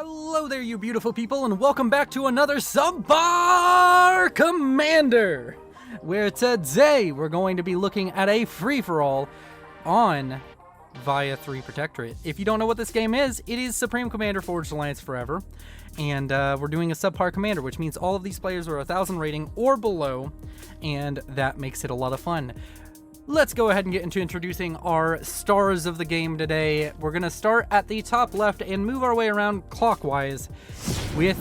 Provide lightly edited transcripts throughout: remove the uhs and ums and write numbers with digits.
Hello there, you beautiful people, and welcome back to another Subpar Commander, where today we're going to be looking at a free-for-all on Vya-3 Protectorate. If you don't know what this game is, it is Supreme Commander Forged Alliance Forever, and we're doing a Subpar Commander, which means all of these players are 1,000 rating or below, and that makes it a lot of fun. Let's go ahead and get into introducing our stars of the game today. We're going to start at the top left and move our way around clockwise with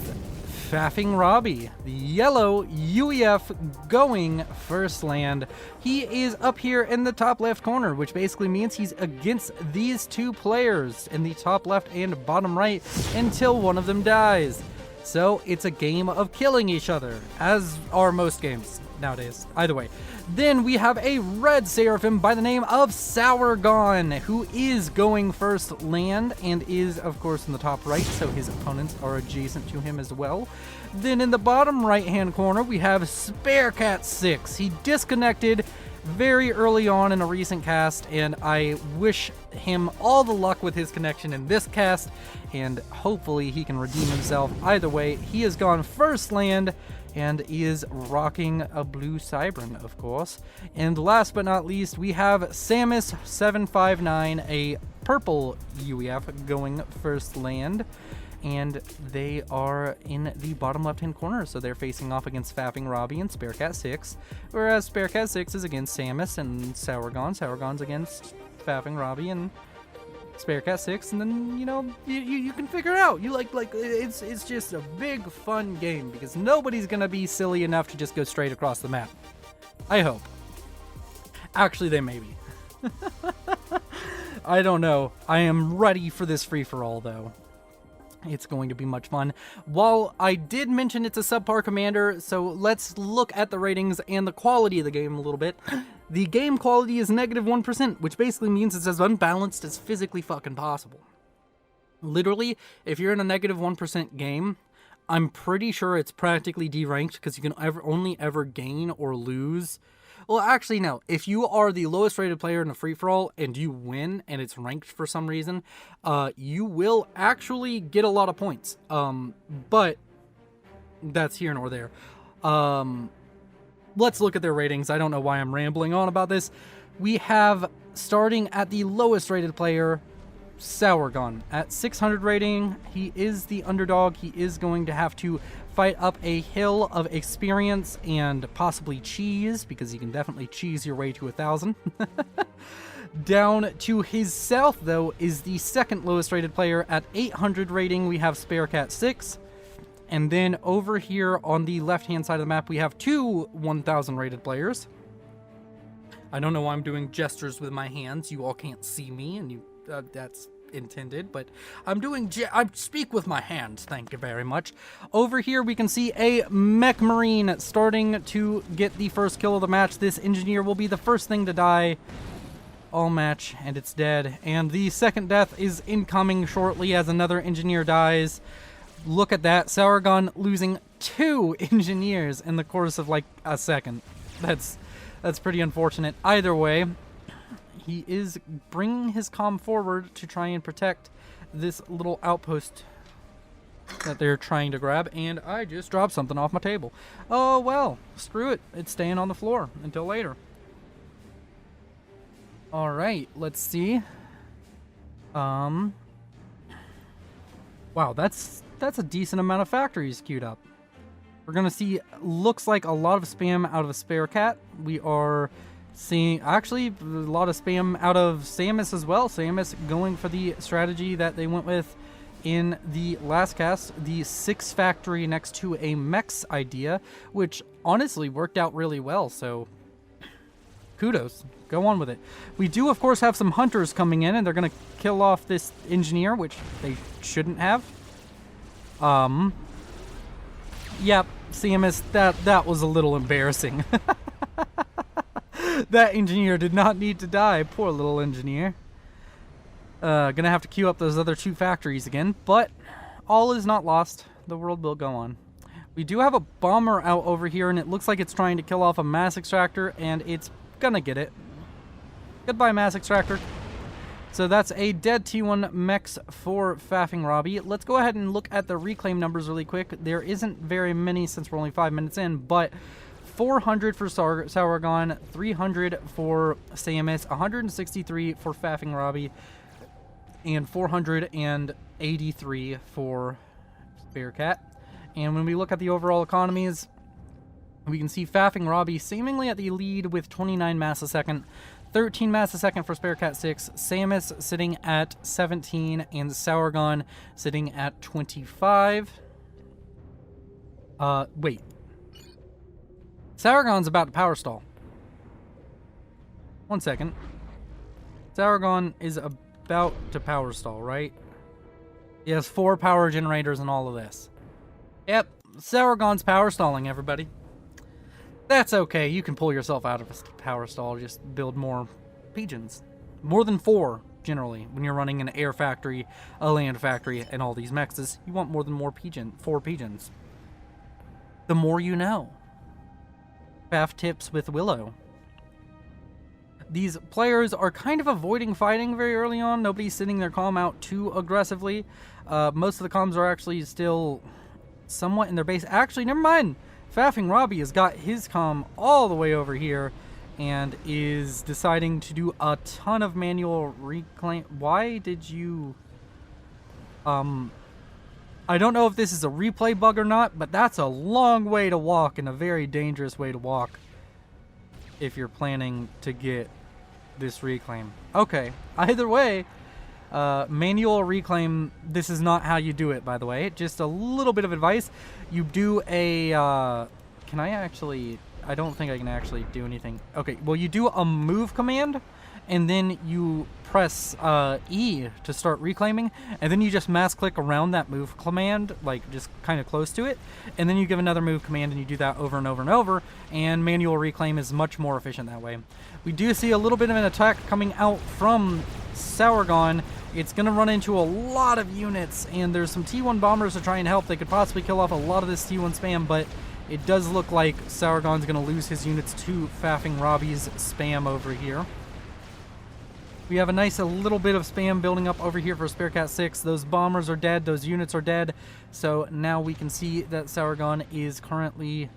Faffing Robbie, the yellow UEF going first land. He is up here in the top left corner, which basically means he's against these two players in the top left and bottom right until one of them dies. So it's a game of killing each other, as are most games nowadays. Either way. Then we have a red Seraphim by the name of Sourgone, who is going first land and is, of course, in the top right, so his opponents are adjacent to him as well. Then in the bottom right-hand corner, we have Sparecat6. He disconnected very early on in a recent cast, and I wish him all the luck with his connection in this cast, and hopefully he can redeem himself. Either way, he has gone first land, and is rocking a blue Cybran, of course. And last but not least, we have Samus759, a purple UEF, going first land. And they are in the bottom left-hand corner, so they're facing off against Faffing Robbie and Sparecat6, whereas Sparecat6 is against Samus and Sourgone. Sourgone's against Faffing Robbie and Sparecat6, and then, you know, you can figure it out. You like it's just a big fun game because nobody's gonna be silly enough to just go straight across the map. I hope. Actually, they may be. I don't know. I am ready for this free-for-all, though. It's going to be much fun. While I did mention it's a subpar commander, so let's look at the ratings and the quality of the game a little bit. The game quality is -1%, which basically means it's as unbalanced as physically fucking possible. Literally, if you're in a -1% game, I'm pretty sure it's practically deranked because you can only ever gain or lose. Well, actually, no. If you are the lowest rated player in a free-for-all and you win and it's ranked for some reason, you will actually get a lot of points. But that's here nor there. Let's look at their ratings. I don't know why I'm rambling on about this. We have, starting at the lowest rated player, Sourgone. At 600 rating, he is the underdog. He is going to have to fight up a hill of experience and possibly cheese, because you can definitely cheese your way to 1,000. Down to his south, though, is the second lowest rated player. At 800 rating, we have Sparecat6. And then over here on the left-hand side of the map, we have two 1,000 rated players. I don't know why I'm doing gestures with my hands. You all can't see me, and that's intended, but I speak with my hands, thank you very much. Over here we can see a Mech Marine starting to get the first kill of the match. This engineer will be the first thing to die all match, and it's dead. And the second death is incoming shortly as another engineer dies. Look at that, Sourgone losing 2 engineers in the course of like a second. That's pretty unfortunate. Either way, he is bringing his comm forward to try and protect this little outpost that they're trying to grab, and I just dropped something off my table. Oh well, screw it. It's staying on the floor until later. Alright, let's see. Wow, that's a decent amount of factories queued up. We're gonna see, looks like a lot of spam out of a Sparecat. We are seeing actually a lot of spam out of Samus as well. Samus going for the strategy that they went with in the last cast, the 6 factory next to a mechs idea, which honestly worked out really well, so kudos, go on with it. We do of course have some hunters coming in, and they're gonna kill off this engineer, which they shouldn't have. Yep, Samus, that was a little embarrassing. That engineer did not need to die. Poor little engineer. Gonna have to queue up those other 2 factories again, but all is not lost. The world will go on. We do have a bomber out over here, and it looks like it's trying to kill off a mass extractor, and it's gonna get it. Goodbye, mass extractor. So that's a dead T1 mechs for Faffing Robbie. Let's go ahead and look at the reclaim numbers really quick. There isn't very many since we're only 5 minutes in, but 400 for Sourgon, 300 for Samus, 163 for Faffing Robbie, and 483 for Bearcat. And when we look at the overall economies, we can see Faffing Robbie seemingly at the lead with 29 mass a second, 13 mass a second for Bearcat 6, Samus sitting at 17, and Sourgon sitting at 25. Wait. Sourgon's about to power stall. 1 second. Sourgon is about to power stall, right? He has 4 power generators and all of this. Yep, Sourgon's power stalling, everybody. That's okay, you can pull yourself out of a power stall, just build more pigeons. More than 4, generally, when you're running an air factory, a land factory, and all these mechs. You want more than 4 pigeons. The more you know. Faff tips with Willow. These players are kind of avoiding fighting very early on. Nobody's sitting their comm out too aggressively. Most of the comms are actually still somewhat in their base. Actually, never mind. Faffing Robbie has got his comm all the way over here and is deciding to do a ton of manual reclaim. Why did you... I don't know if this is a replay bug or not, but that's a long way to walk and a very dangerous way to walk if you're planning to get this reclaim. Okay, either way, manual reclaim, this is not how you do it, by the way. Just a little bit of advice. You do a, can I actually, I don't think I can actually do anything. Okay, well, you do a move command, and then you press E to start reclaiming, and then you just mass click around that move command, like just kind of close to it, and then you give another move command, and you do that over and over and over, and manual reclaim is much more efficient that way. We do see a little bit of an attack coming out from Sourgon. It's going to run into a lot of units, and there's some T1 bombers to try and help. They could possibly kill off a lot of this T1 spam, but it does look like Sourgon's going to lose his units to Faffing Robbie's spam over here. We have a nice little bit of spam building up over here for Bearcat 6. Those bombers are dead. Those units are dead. So now we can see that Sourgon is currently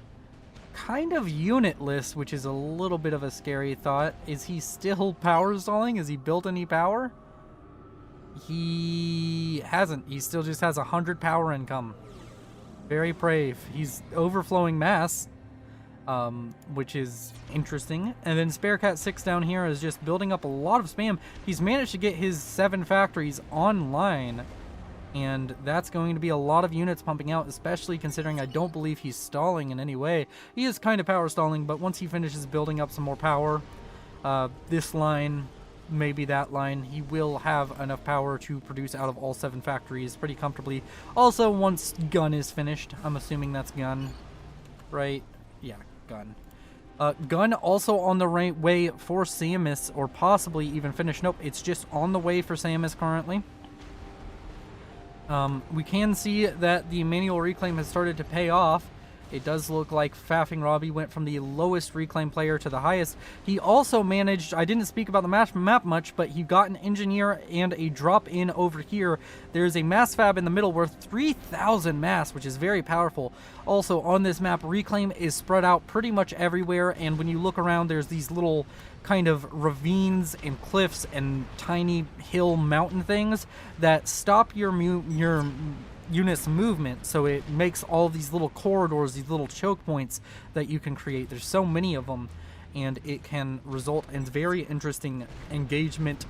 kind of unitless, which is a little bit of a scary thought. Is he still power stalling? Has he built any power? He hasn't. He still just has 100 power income. Very brave. He's overflowing mass, which is interesting. And then Bearcat 6 down here is just building up a lot of spam. He's managed to get his 7 factories online, and that's going to be a lot of units pumping out, especially considering I don't believe he's stalling in any way. He is kind of power stalling, but once he finishes building up some more power, this line, maybe that line, he will have enough power to produce out of all 7 factories pretty comfortably. Also, once gun is finished, I'm assuming that's gun, right? Yeah, gun. Gun also on the way for Samus, or possibly even finished. Nope, it's just on the way for Samus currently. We can see that the manual reclaim has started to pay off. It does look like Faffing Robbie went from the lowest reclaim player to the highest. He also managed, I didn't speak about the map much, but he got an engineer and a drop in over here. There's a mass fab in the middle worth 3,000 mass, which is very powerful. Also on this map, reclaim is spread out pretty much everywhere, and when you look around, there's these little kind of ravines and cliffs and tiny hill mountain things that stop your unit's movement, so it makes all these little corridors, these little choke points that you can create. There's so many of them, and it can result in very interesting engagement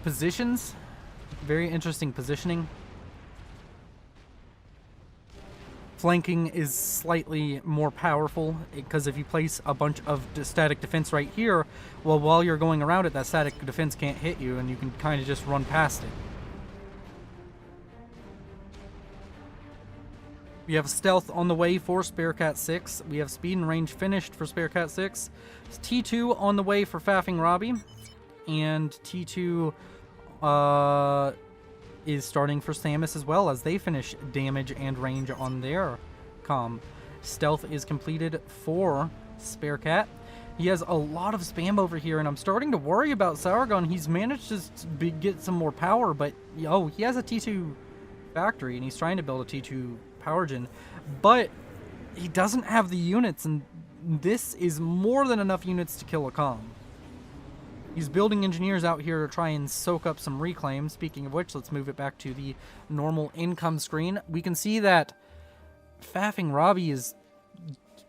positions. Very interesting positioning. Flanking is slightly more powerful, because if you place a bunch of static defense right here, well, while you're going around it, that static defense can't hit you, and you can kind of just run past it. We have stealth on the way for Bearcat 6. We have speed and range finished for Bearcat 6. T2 on the way for Faffing Robbie, and T2 is starting for Samus as well, as they finish damage and range on their comm. Stealth is completed for Bearcat. He has a lot of spam over here, and I'm starting to worry about Sourgon. He's managed to get some more power, but oh, he has a T2 factory, and he's trying to build a T2 power gen, but he doesn't have the units, and this is more than enough units to kill a Calm. He's building engineers out here to try and soak up some reclaim. Speaking of which, let's move it back to the normal income screen. We can see that Faffing Robbie is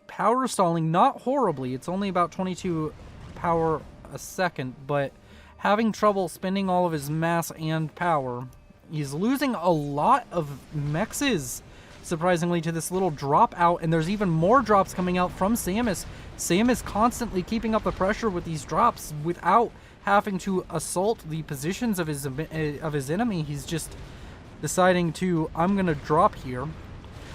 power stalling, not horribly. It's only about 22 power a second, but having trouble spending all of his mass and power. He's losing a lot of mexes, surprisingly, to this little drop out, and there's even more drops coming out from Samus. Samus constantly keeping up the pressure with these drops without having to assault the positions of his enemy. He's just deciding to, I'm gonna drop here.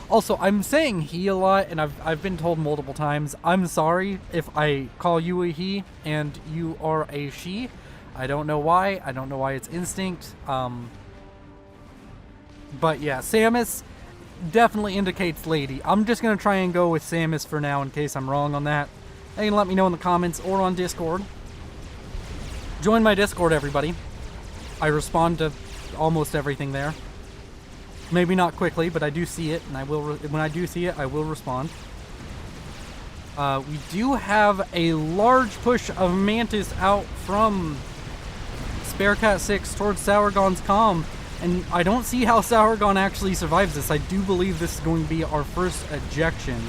Also, I'm saying he a lot, and I've been told multiple times, I'm sorry if I call you a he and you are a she. I don't know why. I don't know why it's instinct. But yeah, Samus definitely indicates lady. I'm just going to try and go with Samus for now in case I'm wrong on that. You can let me know in the comments or on Discord. Join my Discord, everybody. I respond to almost everything there. Maybe not quickly, but I do see it, and I will. When I do see it, I will respond. We do have a large push of Mantis out from Sparecat 6 towards Sourgon's Calm, and I don't see how Sourgon actually survives this. I do believe this is going to be our first ejection.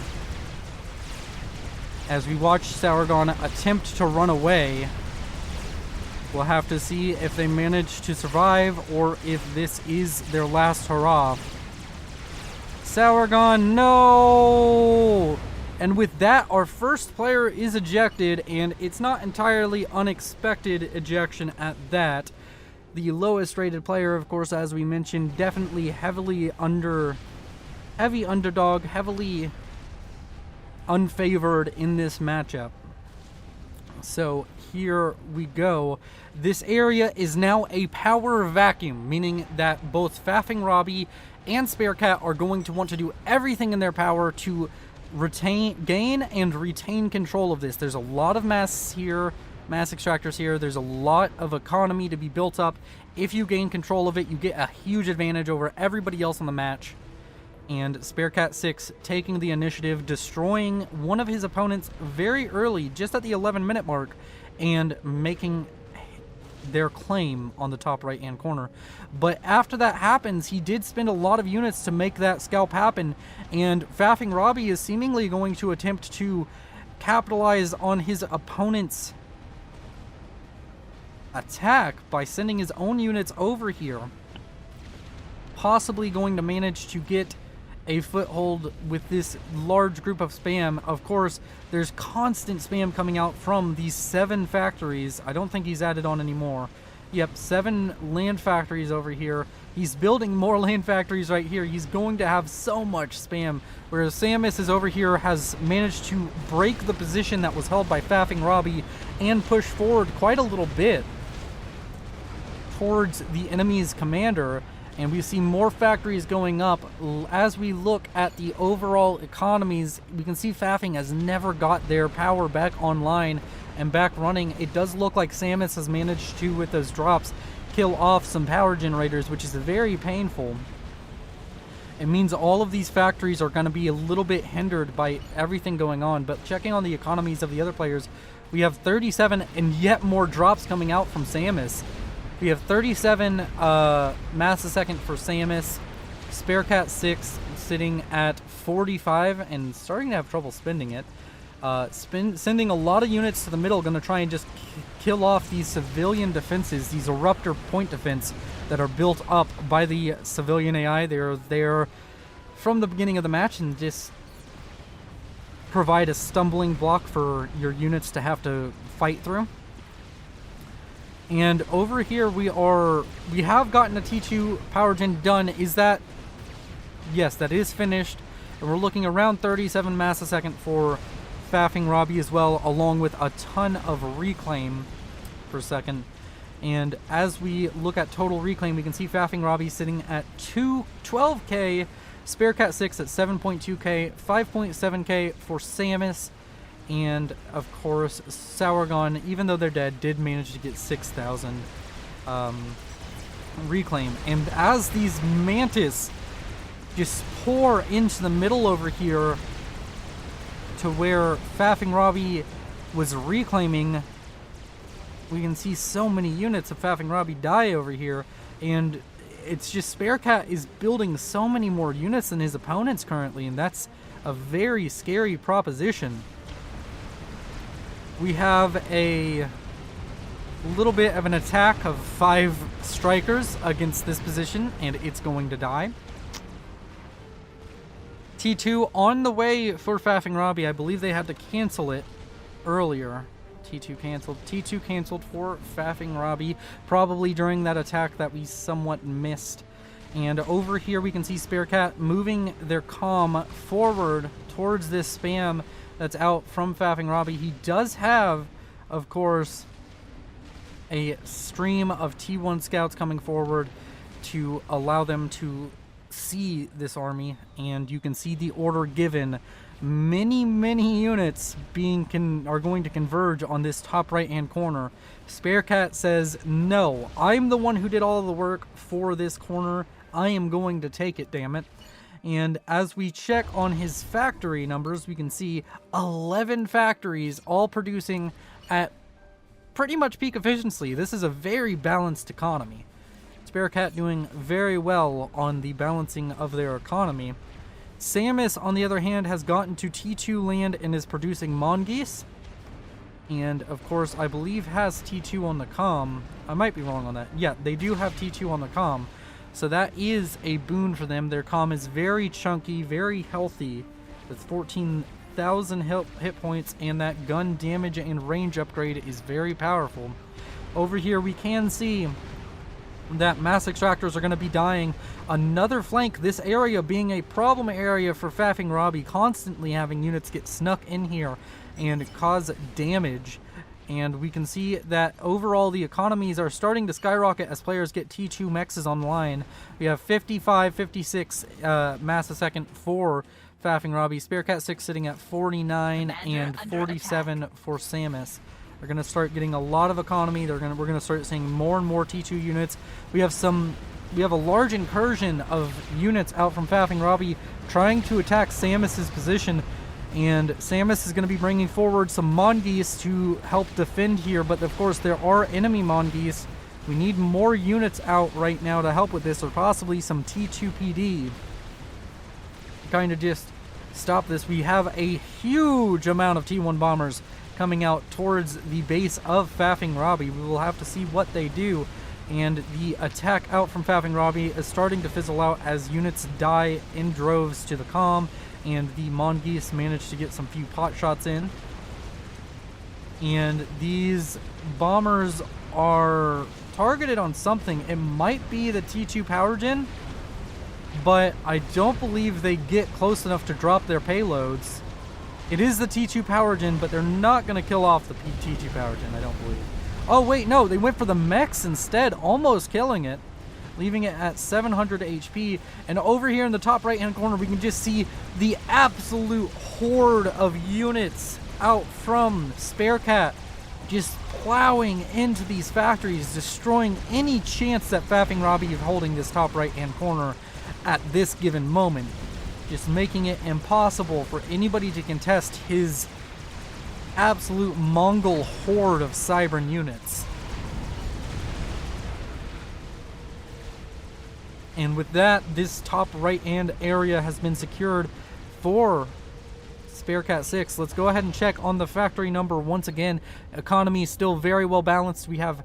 As we watch Sourgon attempt to run away, we'll have to see if they manage to survive or if this is their last hurrah. Sourgon, no! And with that, our first player is ejected, and it's not entirely unexpected ejection at that. The lowest rated player, of course, as we mentioned, definitely heavy underdog, heavily unfavored in this matchup. So here we go. This area is now a power vacuum, meaning that both Faffing Robbie and Sparecat are going to want to do everything in their power to gain and retain control of this. There's a lot of mass here, mass extractors here. There's a lot of economy to be built up. If you gain control of it, you get a huge advantage over everybody else on the match. And Sparecat 6 taking the initiative, destroying one of his opponents very early, just at the 11-minute mark, and making their claim on the top right-hand corner. But after that happens, he did spend a lot of units to make that scalp happen, and Faffing Robbie is seemingly going to attempt to capitalize on his opponent's attack by sending his own units over here. Possibly going to manage to get a foothold with this large group of spam. Of course, there's constant spam coming out from these 7 factories. I don't think he's added on anymore. Yep, 7 land factories over here. He's building more land factories right here. He's going to have so much spam. Whereas Samus is over here, has managed to break the position that was held by Faffing Robbie and push forward quite a little bit towards the enemy's commander. And we see more factories going up. As we look at the overall economies, we can see Faffing has never got their power back online and back running. It does look like Samus has managed to, with those drops, kill off some power generators, which is very painful. It means all of these factories are going to be a little bit hindered by everything going on. But checking on the economies of the other players, we have 37 and yet more drops coming out from Samus. We have 37 mass a second for Samus. Sparecat 6 sitting at 45 and starting to have trouble spending it. Sending a lot of units to the middle, going to try and just kill off these civilian defenses, these eruptor point defense that are built up by the civilian AI. They're there from the beginning of the match and just provide a stumbling block for your units to have to fight through. And over here we have gotten a T2 power gen done. Is that? Yes, that is finished. And we're looking around 37 mass a second for Faffing Robbie as well, along with a ton of reclaim per second. And as we look at total reclaim, we can see Faffing Robbie sitting at 12k, Sparecat 6 at 7.2k, 5.7k for Samus, And of course, Sourgon, even though they're dead, did manage to get 6,000 reclaim. And as these Mantis just pour into the middle over here to where Faffing Robbie was reclaiming, we can see so many units of Faffing Robbie die over here. And it's just Sparecat is building so many more units than his opponents currently, and that's a very scary proposition. We have a little bit of an attack of 5 strikers against this position, and it's going to die. T2 on the way for Faffing Robbie. I believe they had to cancel it earlier. T2 canceled. T2 canceled for Faffing Robbie, probably during that attack that we somewhat missed. And over here we can see Sparecat moving their comm forward towards this spam that's out from Faffing Robbie. He does have, of course, a stream of T1 scouts coming forward to allow them to see this army, and you can see the order given. Many units are going to converge on this top right hand corner. Sparecat says, no, I'm the one who did all the work for this corner. I am going to take it, damn it. And as we check on his factory numbers, we can see 11 factories all producing at pretty much peak efficiency. This is a very balanced economy. Sparecat doing very well on the balancing of their economy. Samus, on the other hand, has gotten to T2 land and is producing mongoose. And, of course, I believe has T2 on the comm. I might be wrong on that. Yeah, they do have T2 on the comm. So that is a boon for them. Their comm is very chunky, very healthy. With 14,000 hit points, and that gun damage and range upgrade is very powerful. Over here we can see that mass extractors are going to be dying. Another flank, this area being a problem area for Faffing Robbie, constantly having units get snuck in here and cause damage. And we can see that overall the economies are starting to skyrocket as players get T2 mexes online. We have 55, 56 mass a second for Faffing Robbie. Sparecat 6 sitting at 49 and 47 for Samus. They're going to start getting a lot of economy. We're going to start seeing more and more T2 units. We have a large incursion of units out from Faffing Robbie trying to attack Samus's position, and Samus is going to be bringing forward some mongoose to help defend here, but of course there are enemy mongoose. We need more units out right now to help with this, or possibly some T2 PD. Kind of just stop this. We have a huge amount of T1 bombers coming out towards the base of Faffing Robbie. We will have to see what they do, and the attack out from Faffing Robbie is starting to fizzle out as units die in droves to the comm, and the mongoose managed to get some few pot shots in. And these bombers are targeted on something. It might be the T2 power gen, but I don't believe they get close enough to drop their payloads. It is the T2 power gen, but they're not going to kill off the T2 power gen, I don't believe. Oh wait, no, they went for the mechs instead, almost killing it, leaving it at 700 HP. And over here in the top right hand corner, we can just see the absolute horde of units out from Sparecat, just plowing into these factories, destroying any chance that Faffing Robbie is holding this top right hand corner at this given moment, just making it impossible for anybody to contest his absolute Mongol horde of Cybern units. And with that, this top right hand area has been secured for Sparecat 6. Let's go ahead and check on the factory number once again. Economy is still very well balanced. We have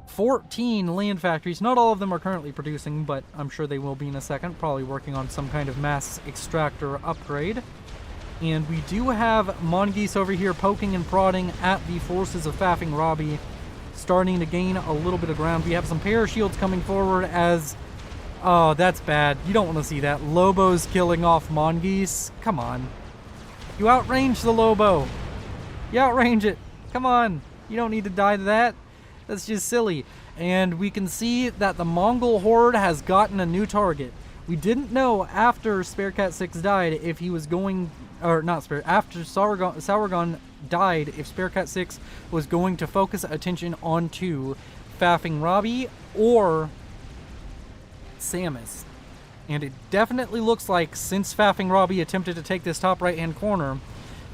14 land factories. Not all of them are currently producing, but I'm sure they will be in a second, probably working on some kind of mass extractor upgrade. And we do have mongoose over here poking and prodding at the forces of Faffing Robbie, starting to gain a little bit of ground. We have some parashields coming forward as... oh, that's bad. You don't want to see that. Lobo's killing off mongoose. Come on. You outrange the Lobo. You outrange it. Come on. You don't need to die to that. That's just silly. And we can see that the Mongol horde has gotten a new target. We didn't know after Sparecat 6 died if he was going or not Spirit, after Sauergon died, if Spearcat 6 was going to focus attention onto Faffing Robbie or Samus. And it definitely looks like, since Faffing Robbie attempted to take this top right-hand corner,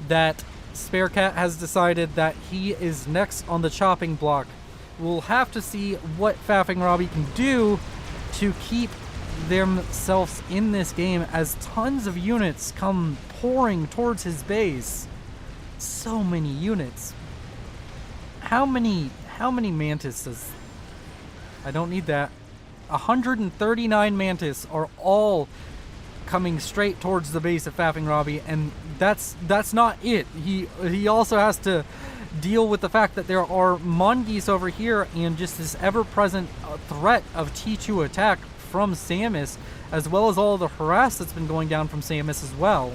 that Spearcat has decided that he is next on the chopping block. We'll have to see what Faffing Robbie can do to keep themselves in this game as tons of units come pouring towards his base. So many units. How many Mantis does... I don't need that. 139 Mantis are all coming straight towards the base of Faffing Robbie, and that's not it. He also has to deal with the fact that there are Mongoose over here and just this ever-present threat of T2 attack from Samus, as well as all the harass that's been going down from Samus as well.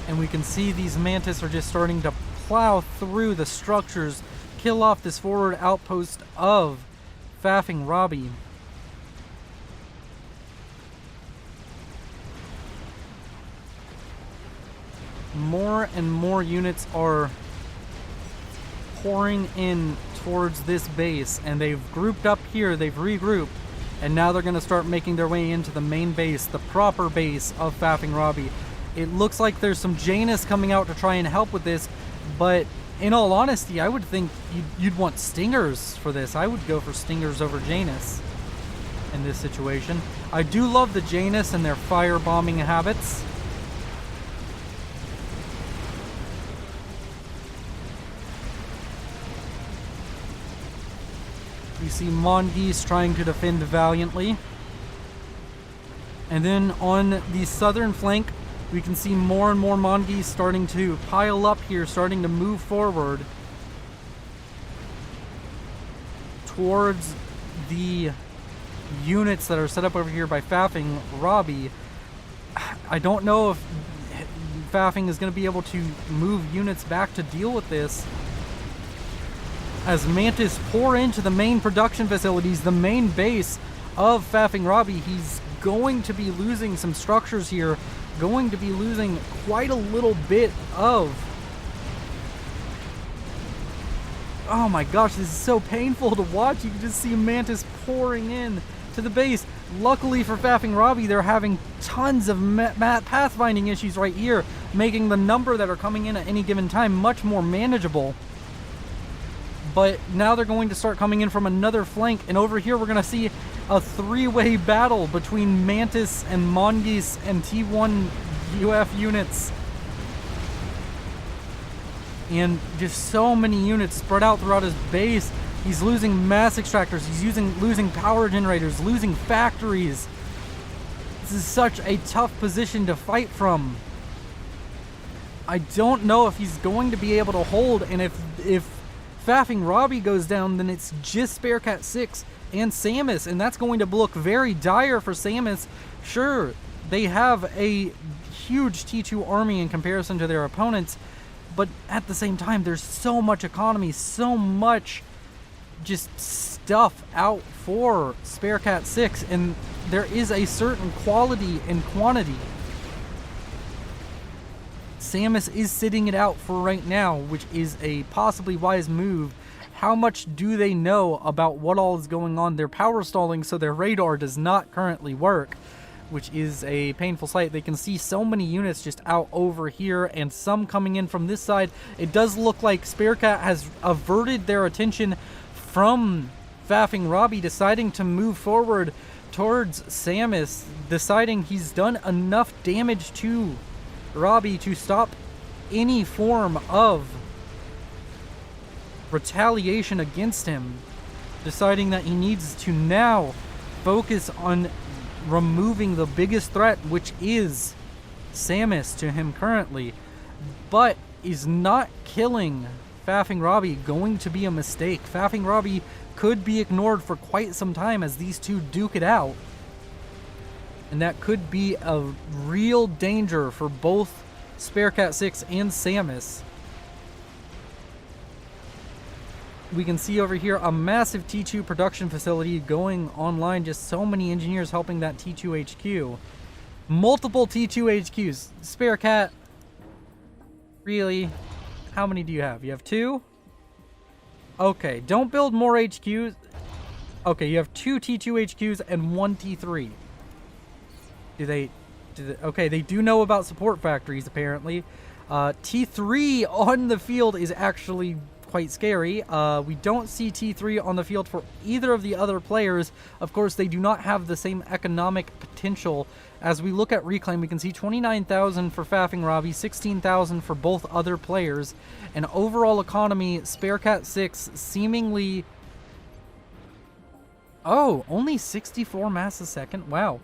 And we can see these Mantis are just starting to plow through the structures, kill off this forward outpost of Faffing Robbie. More and more units are pouring in towards this base, and they've grouped up here, they've regrouped, and now they're going to start making their way into the main base, the proper base of Faffing Robbie. It looks like there's some Janus coming out to try and help with this, but in all honesty, I would think you'd want Stingers for this. I would go for Stingers over Janus in this situation. I do love the Janus and their firebombing habits. We see Mongoose trying to defend valiantly. And then on the southern flank, we can see more and more Mongoose starting to pile up here, starting to move forward towards the units that are set up over here by Faffing Robbie. I don't know if Faffing is going to be able to move units back to deal with this. As Mantis pour into the main production facilities, the main base of Faffing Robbie, he's going to be losing some structures here, going to be losing quite a little bit of... Oh my gosh, this is so painful to watch. You can just see Mantis pouring in to the base. Luckily for Faffing Robbie, they're having tons of pathfinding issues right here, making the number that are coming in at any given time much more manageable. But now they're going to start coming in from another flank, and over here we're going to see a three-way battle between Mantis and Mongoose and T1 UF units. And just so many units spread out throughout his base. He's losing mass extractors, he's losing power generators, losing factories. This is such a tough position to fight from. I don't know if he's going to be able to hold, and if Faffing Robbie goes down, then it's just Spearcat 6 and Samus, and that's going to look very dire for Samus. Sure, they have a huge T2 army in comparison to their opponents, but at the same time, there's so much economy, so much just stuff out for Spearcat 6, and there is a certain quality and quantity. Samus is sitting it out for right now, which is a possibly wise move. How much do they know about what all is going on? They're power stalling, so their radar does not currently work, which is a painful sight. They can see so many units just out over here, and some coming in from this side. It does look like Spearcat has averted their attention from Faffing Robbie, deciding to move forward towards Samus, deciding he's done enough damage to Robbie to stop any form of retaliation against him, deciding that he needs to now focus on removing the biggest threat, which is Samus to him currently. But is not killing Faffing Robbie going to be a mistake? Faffing Robbie could be ignored for quite some time as these two duke it out. And that could be a real danger for both Spearcat 6 and Samus. We can see over here a massive T2 production facility going online. Just so many engineers helping that T2 HQ. Multiple T2 HQs. Spare Cat. Really? How many do you have? You have 2? Okay, don't build more HQs. Okay, you have 2 T2 HQs and 1 T3. Okay, they do know about support factories, apparently. T3 on the field is actually quite scary. We don't see T3 on the field for either of the other players. Of course, they do not have the same economic potential. As we look at Reclaim, we can see 29,000 for Faffing Robbie, 16,000 for both other players. And overall economy, Spare Cat 6 seemingly... Oh, only 64 mass a second? Wow.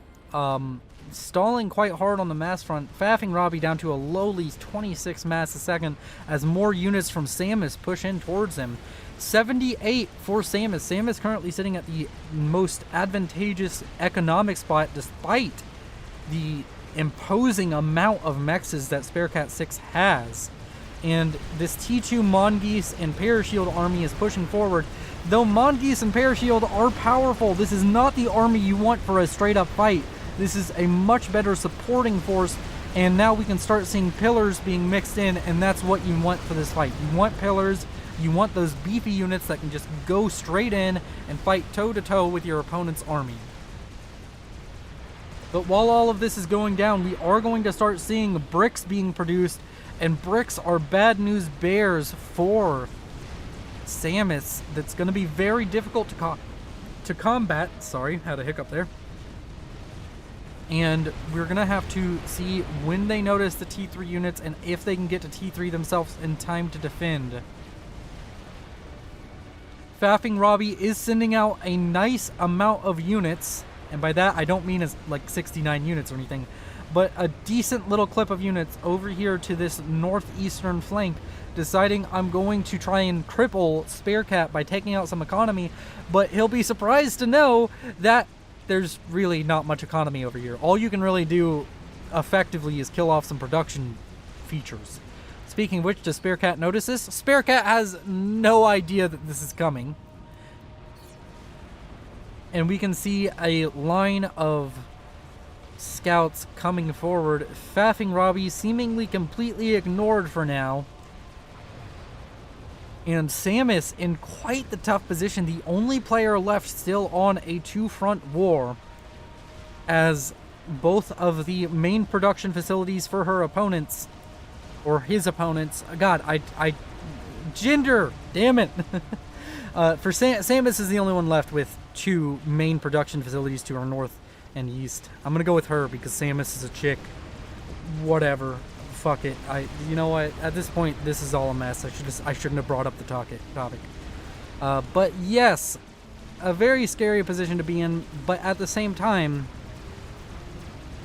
Stalling quite hard on the mass front. Faffing Robbie down to a lowly 26 mass a second as more units from Samus push in towards him. 78 for Samus. Samus currently sitting at the most advantageous economic spot despite the imposing amount of mexes that Spare Cat 6 has. And this T2 Mongoose and Parashield army is pushing forward. Though Mongoose and Parashield are powerful, this is not the army you want for a straight up fight. This is a much better supporting force, and now we can start seeing pillars being mixed in, and that's what you want for this fight. You want pillars, you want those beefy units that can just go straight in and fight toe-to-toe with your opponent's army. But while all of this is going down, we are going to start seeing bricks being produced, and bricks are bad news bears for Samus. That's going to be very difficult to combat. Sorry, had a hiccup there. And we're going to have to see when they notice the T3 units and if they can get to T3 themselves in time to defend. Faffing Robbie is sending out a nice amount of units. And by that, I don't mean as like 69 units or anything. But a decent little clip of units over here to this northeastern flank. Deciding I'm going to try and cripple Spare Cat by taking out some economy. But he'll be surprised to know that there's really not much economy over here. All you can really do effectively is kill off some production features. Speaking of which, does Spare Cat notice this? Spare Cat has no idea that this is coming. And we can see a line of scouts coming forward. Faffing Robbie seemingly completely ignored for now. And Samus in quite the tough position, the only player left still on a two-front war, as both of the main production facilities for her opponents, or his opponents, God, gender, damn it. For Samus is the only one left with 2 main production facilities to her north and east. I'm gonna go with her because Samus is a chick. Whatever. Fuck it. You know what? At this point, this is all a mess. I shouldn't have brought up the topic. But yes, a very scary position to be in. But at the same time,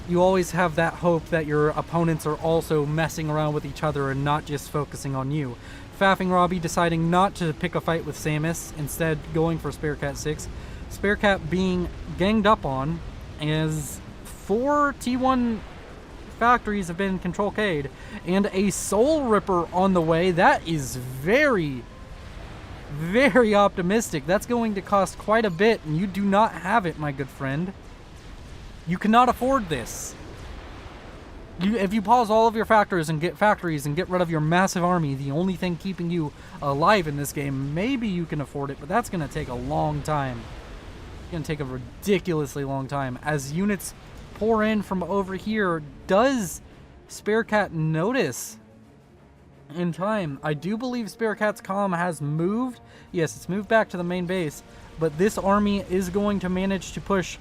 you always have that hope that your opponents are also messing around with each other and not just focusing on you. Faffing Robbie deciding not to pick a fight with Samus, instead going for Spare Cat 6. Spare Cat being ganged up on as 4 T1 factories have been Control K'd, and a Soul Ripper on the way. That is very, very optimistic. That's going to cost quite a bit, and you do not have it, my good friend. You cannot afford this. If you pause all of your factories and get rid of your massive army, the only thing keeping you alive in this game, maybe you can afford it, but that's going to take a long time. It's going to take a ridiculously long time. As units pour in from over here, does Spare Cat notice in time? I do believe Spare Cat's comm has moved. Yes, it's moved back to the main base, but this army is going to manage to push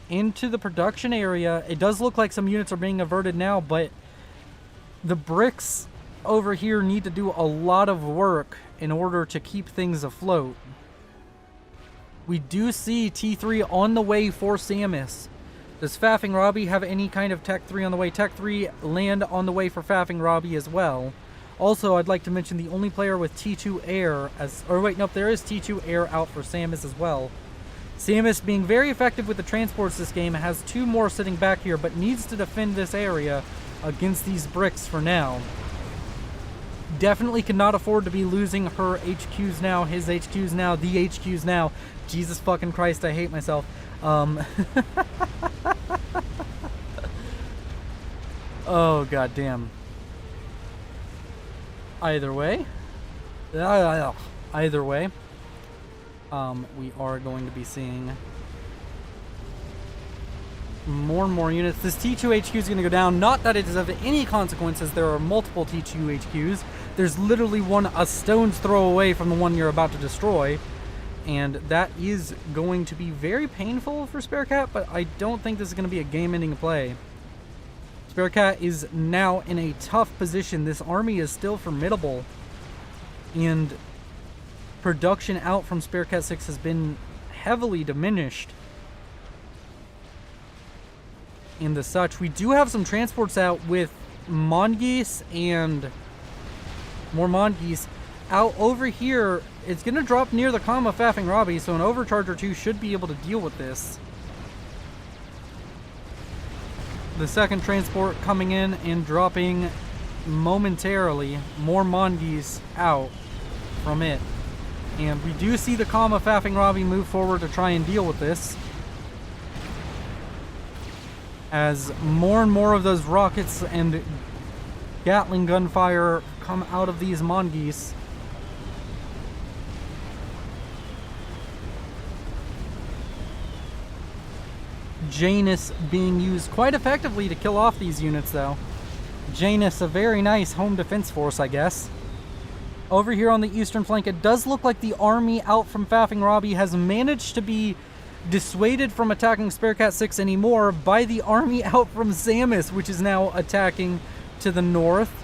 into the production area. It does look like some units are being averted now, but the bricks over here need to do a lot of work in order to keep things afloat. We do see T3 on the way for Samus. Does Faffing Robbie have any kind of Tech 3 on the way? Tech 3 land on the way for Faffing Robbie as well. Also, I'd like to mention the only player with T2 Air there is T2 Air out for Samus as well. Samus, being very effective with the transports this game, has 2 more sitting back here, but needs to defend this area against these bricks for now. Definitely cannot afford to be losing her HQs now, his HQs now, the HQs now. Jesus fucking Christ, I hate myself. Oh, goddamn. Either way. Either way. We are going to be seeing more and more units. This T2 HQ is going to go down. Not that it is of any consequences. There are multiple T2 HQs. There's literally one a stone's throw away from the one you're about to destroy. And that is going to be very painful for Sparecat, but I don't think this is going to be a game-ending play. Sparecat is now in a tough position. This army is still formidable. And production out from Sparecat 6 has been heavily diminished. And the such, we do have some transports out with mongoose and more mongoose out over here. It's going to drop near the comma Faffing Robbie, so an overcharge or two should be able to deal with this. The second transport coming in and dropping momentarily more mongoose out from it. And we do see the comma Faffing Robbie move forward to try and deal with this, as more and more of those rockets and Gatling gunfire come out of these mongoose. Janus being used quite effectively to kill off these units, though. Janus, a very nice home defense force, I guess. Over here on the eastern flank, it does look like the army out from Faffing Robbie has managed to be dissuaded from attacking Sparecat 6 anymore by the army out from Samus, which is now attacking to the north.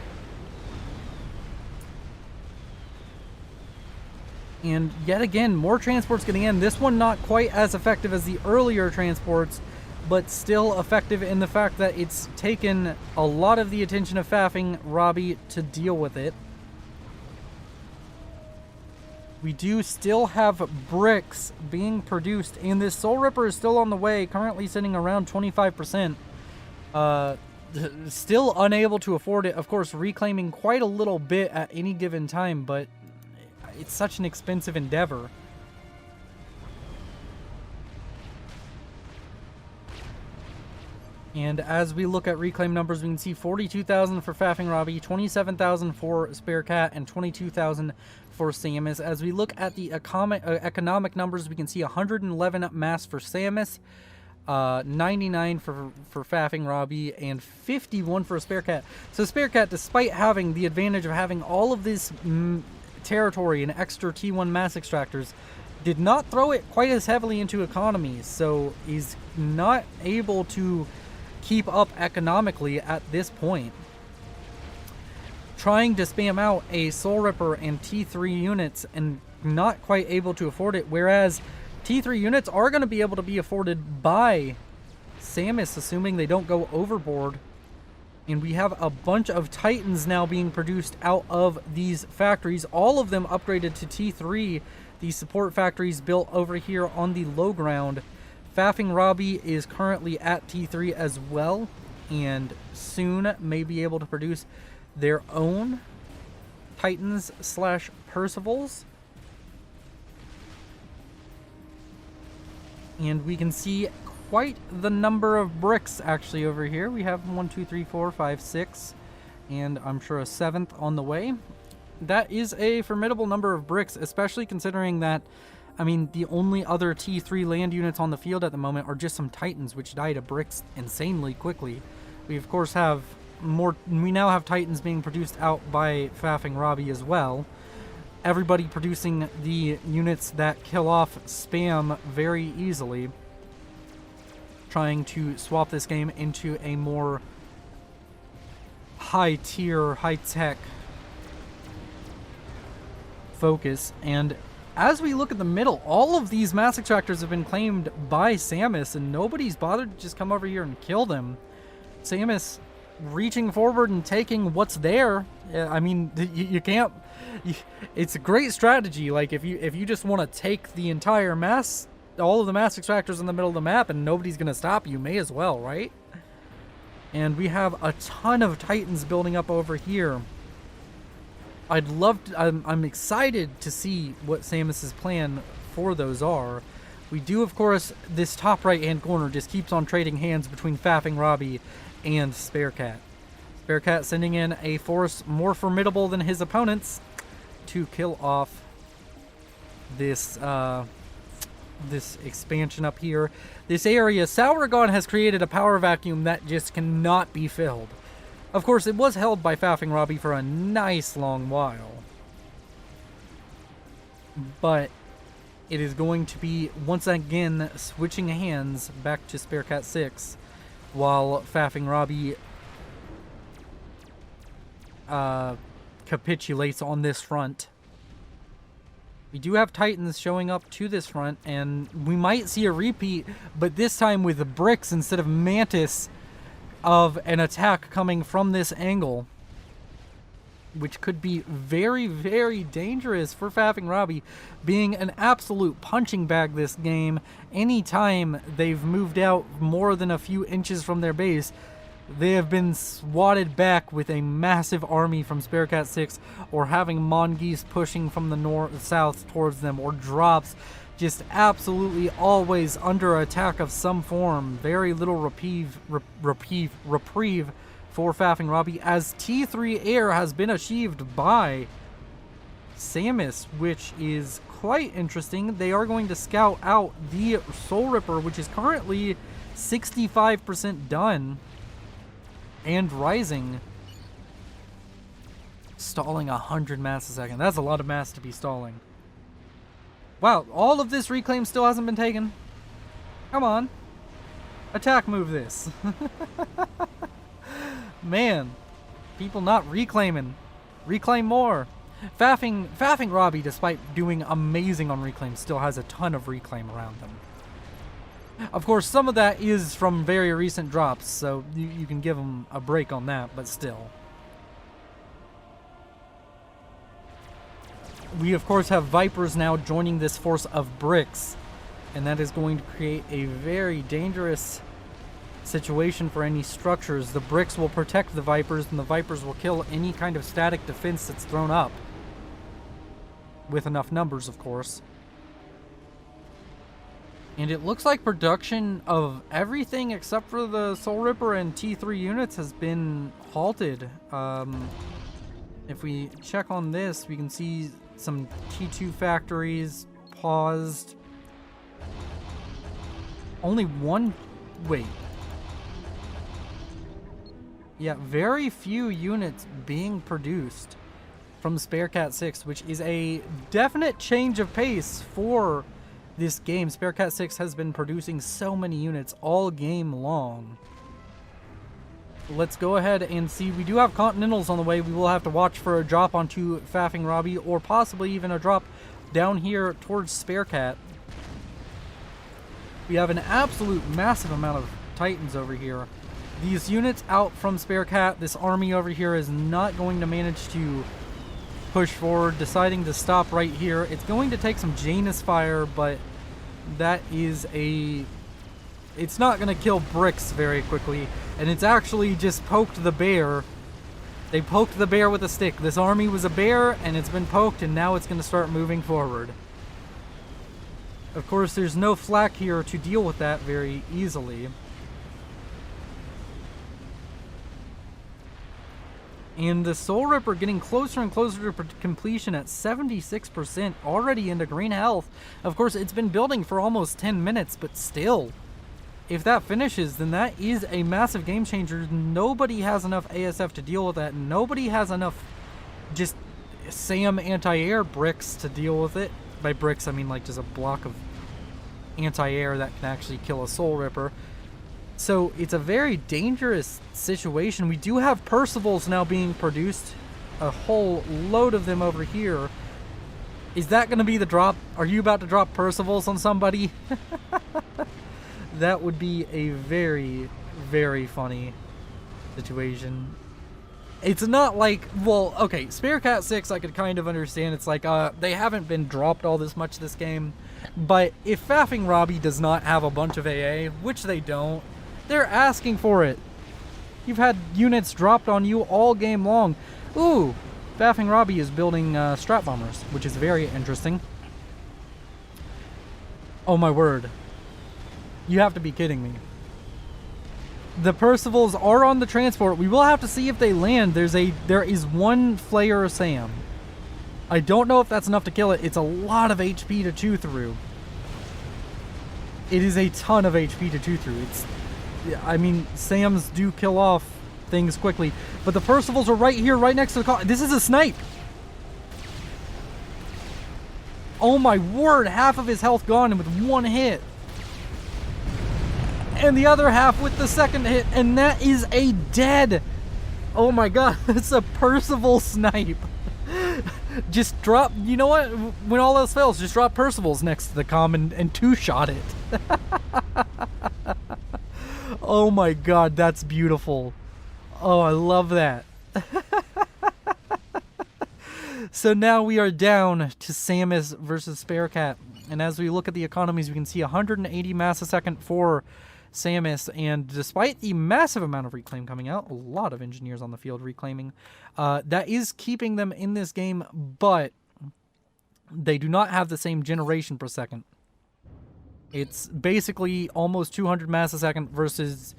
And yet again, more transports getting in. This one not quite as effective as the earlier transports, but still effective in the fact that it's taken a lot of the attention of Faffing Robbie to deal with it. We do still have bricks being produced, and this Soul Ripper is still on the way, currently sitting around 25%. Still unable to afford it, of course, reclaiming quite a little bit at any given time, but it's such an expensive endeavor. And as we look at reclaim numbers, we can see 42,000 for Faffing Robbie, 27,000 for Sparecat, and 22,000 for Samus. As we look at the economic numbers, we can see 111 mass for Samus, 99 for Faffing Robbie, and 51 for Sparecat. So Sparecat, despite having the advantage of having all of this territory and extra T1 mass extractors, did not throw it quite as heavily into economy, so he's not able to keep up economically at this point. Trying to spam out a Soul Ripper and T3 units and not quite able to afford it, whereas T3 units are going to be able to be afforded by Samus, assuming they don't go overboard. And we have a bunch of Titans now being produced out of these factories, all of them upgraded to T3, the support factories built over here on the low ground. Faffing Robbie is currently at T3 as well, and soon may be able to produce their own Titans / Percivals. And we can see quite the number of bricks actually over here. We have 1, 2, 3, 4, 5, 6, and I'm sure a 7th on the way. That is a formidable number of bricks, especially considering that, I mean, the only other T3 land units on the field at the moment are just some Titans, which die to bricks insanely quickly. We of course have more, we now have Titans being produced out by Faffing Robbie as well. Everybody producing the units that kill off spam very easily. Trying to swap this game into a more high tier, high tech focus. And as we look at the middle, all of these mass extractors have been claimed by Samus, and nobody's bothered to just come over here and kill them. Samus reaching forward and taking what's there. I mean, you can't. It's a great strategy. Like if you just want to take the entire mass, all of the mass extractors in the middle of the map, and nobody's gonna stop you, may as well, right? And we have a ton of Titans building up over here. I'd love to, I'm excited to see what Samus's plan for those are. We do, of course, this top right hand corner just keeps on trading hands between Faffing Robbie and Sparecat. Bearcat sending in a force more formidable than his opponents to kill off this this expansion up here. This area, Sauragon has created a power vacuum that just cannot be filled. Of course, it was held by Faffing Robbie for a nice long while. But it is going to be, once again, switching hands back to Bearcat 6, while Faffing Robbie capitulates on this front. We do have Titans showing up to this front, and we might see a repeat, but this time with the bricks instead of Mantis, of an attack coming from this angle, which could be very, very dangerous for Faffing Robbie, being an absolute punching bag this game. Anytime they've moved out more than a few inches from their base, they have been swatted back with a massive army from Bearcat 6, or having Mongoose pushing from the south towards them, or drops just absolutely always under attack of some form. Very little reprieve for Faffing Robbie, as T3 air has been achieved by Samus, which is quite interesting. They are going to scout out the Soul Ripper, which is currently 65% done and rising, stalling 100 mass a second. That's a lot of mass to be stalling. Wow, all of this reclaim still hasn't been taken. Come on, attack move this. Man, people not reclaiming. Reclaim more. Faffing Robbie, despite doing amazing on reclaim, still has a ton of reclaim around them. Of course, some of that is from very recent drops, so you can give them a break on that, but still. We, of course, have Vipers now joining this force of bricks, and that is going to create a very dangerous situation for any structures. The bricks will protect the Vipers, and the Vipers will kill any kind of static defense that's thrown up. With enough numbers, of course. And it looks like production of everything except for the Soul Ripper and T3 units has been halted. If we check on this, we can see some T2 factories paused. Only one... Wait. Yeah, very few units being produced from Bearcat 6, which is a definite change of pace for this game. Bearcat 6 has been producing so many units all game long. Let's go ahead and see. We do have Continentals on the way. We will have to watch for a drop onto Faffing Robbie, or possibly even a drop down here towards Bearcat. We have an absolute massive amount of Titans over here. These units out from Bearcat, this army over here is not going to manage to push forward, deciding to stop right here. It's going to take some Janus fire, but that is a... It's not going to kill bricks very quickly, and it's actually just poked the bear. They poked the bear with a stick. This army was a bear, and it's been poked, and now it's going to start moving forward. Of course, there's no flak here to deal with that very easily. And the Soul Ripper getting closer and closer to completion at 76%, already into green health. Of course, it's been building for almost 10 minutes, but still, if that finishes, then that is a massive game changer. Nobody has enough ASF to deal with that. Nobody has enough just SAM anti-air bricks to deal with it. By bricks, I mean like just a block of anti-air that can actually kill a Soul Ripper. So it's a very dangerous situation. We do have Percivals now being produced. A whole load of them over here. Is that going to be the drop? Are you about to drop Percivals on somebody? That would be a very, very funny situation. It's not like, well, okay, Bearcat 6 I could kind of understand. It's like, they haven't been dropped all this much this game. But if Faffing Robbie does not have a bunch of AA, which they don't, they're asking for it. You've had units dropped on you all game long. Ooh, Faffing Robbie is building Strat Bombers, which is very interesting. Oh my word. You have to be kidding me. The Percivals are on the transport. We will have to see if they land. There is one Flayer Sam. I don't know if that's enough to kill it. It's a lot of HP to chew through. It is a ton of HP to chew through. I mean, Sams do kill off things quickly, but the Percivals are right here, right next to the car. This is a snipe. Oh my word, half of his health gone and with one hit. And the other half with the second hit, and that is a dead. Oh my god, that's a Percival snipe. Just drop, you know what? When all else fails, just drop Percivals next to the comm and two-shot it. Oh my god, that's beautiful. Oh, I love that. So now we are down to Samus versus Sparecat. And as we look at the economies, we can see 180 mass a second for Samus, and despite the massive amount of reclaim coming out, a lot of engineers on the field reclaiming, that is keeping them in this game, but they do not have the same generation per second. It's basically almost 200 mass a second versus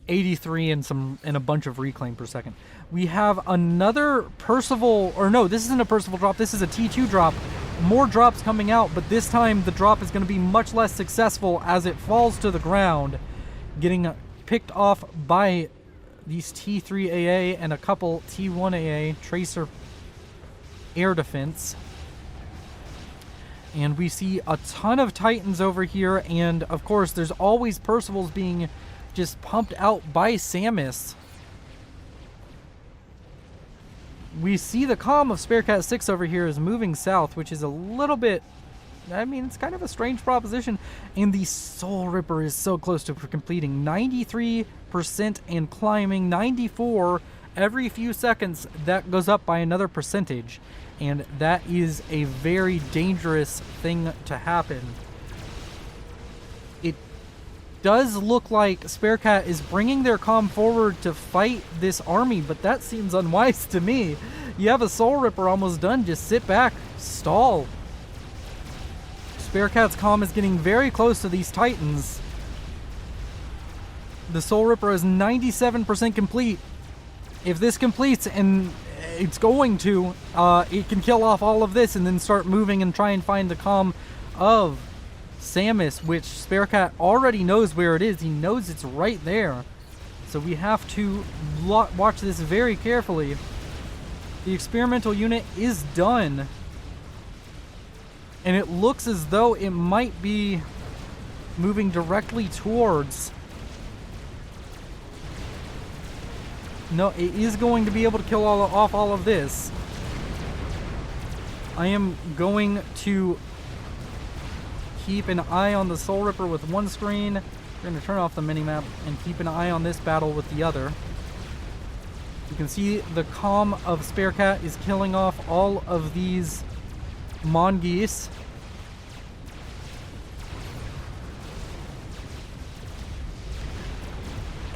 83 and a bunch of reclaim per second. We have another Percival, or no, this isn't a Percival drop, this is a T2 drop. More drops coming out, but this time the drop is going to be much less successful as it falls to the ground, getting picked off by these T3 AA and a couple T1 AA Tracer air defense. And we see a ton of Titans over here, and of course there's always Percivals being just pumped out by Samus. We see the comm of Sparecat 6 over here is moving south, which is a little bit, I mean, it's kind of a strange proposition. And the Soul Ripper is so close to completing. 93% and climbing. 94 every few seconds. That goes up by another percentage. And that is a very dangerous thing to happen. It does look like Sparecat is bringing their comm forward to fight this army, but that seems unwise to me. You have a Soul Ripper almost done. Just sit back. Stall. Sparecat's comm is getting very close to these Titans. The Soul Ripper is 97% complete. If this completes, and it's going to, it can kill off all of this and then start moving and try and find the comm of Samus, which Sparecat already knows where it is. He knows it's right there. So we have to watch this very carefully. The experimental unit is done. And it looks as though it might be moving directly towards... No, it is going to be able to kill off all of this. I am going to keep an eye on the Soul Ripper with one screen. We're going to turn off the minimap and keep an eye on this battle with the other. You can see the comm of Sparecat is killing off all of these Mongoose.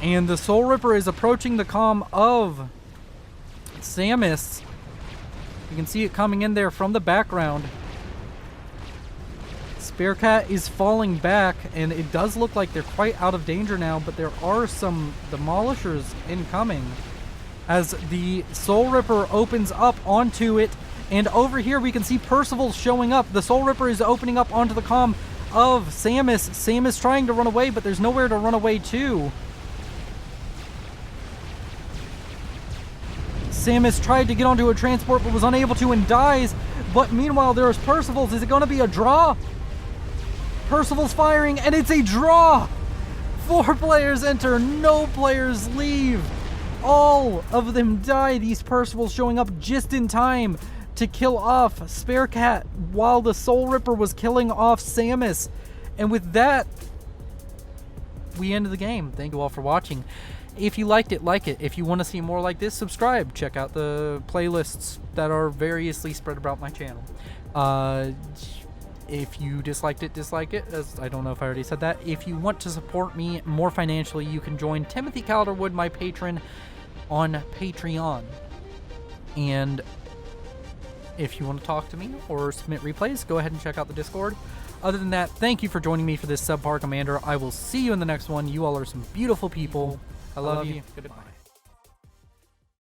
And the Soul Ripper is approaching the comm of Samus. You can see it coming in there from the background. Sparecat is falling back, and it does look like they're quite out of danger now, but there are some demolishers incoming as the Soul Ripper opens up onto it. And over here we can see Percival showing up. The Soul Ripper is opening up onto the comm of Samus. Samus trying to run away, but there's nowhere to run away to. Samus tried to get onto a transport but was unable to and dies. But meanwhile there is Percival's. Is it going to be a draw? Percival's firing, and it's a draw! 4 players enter, no players leave. All of them die. These Percivals showing up just in time to kill off Sparecat while the Soul Ripper was killing off Samus. And with that, we end the game. Thank you all for watching. If you liked it, like it. If you want to see more like this, subscribe. Check out the playlists that are variously spread about my channel. If you disliked it, dislike it. As I don't know if I already said that. If you want to support me more financially, you can join Timothy Calderwood, my patron, on Patreon. And if you want to talk to me or submit replays, go ahead and check out the Discord. Other than that, thank you for joining me for this Subpar Commander. I will see you in the next one. You all are some beautiful people. I love you. Goodbye.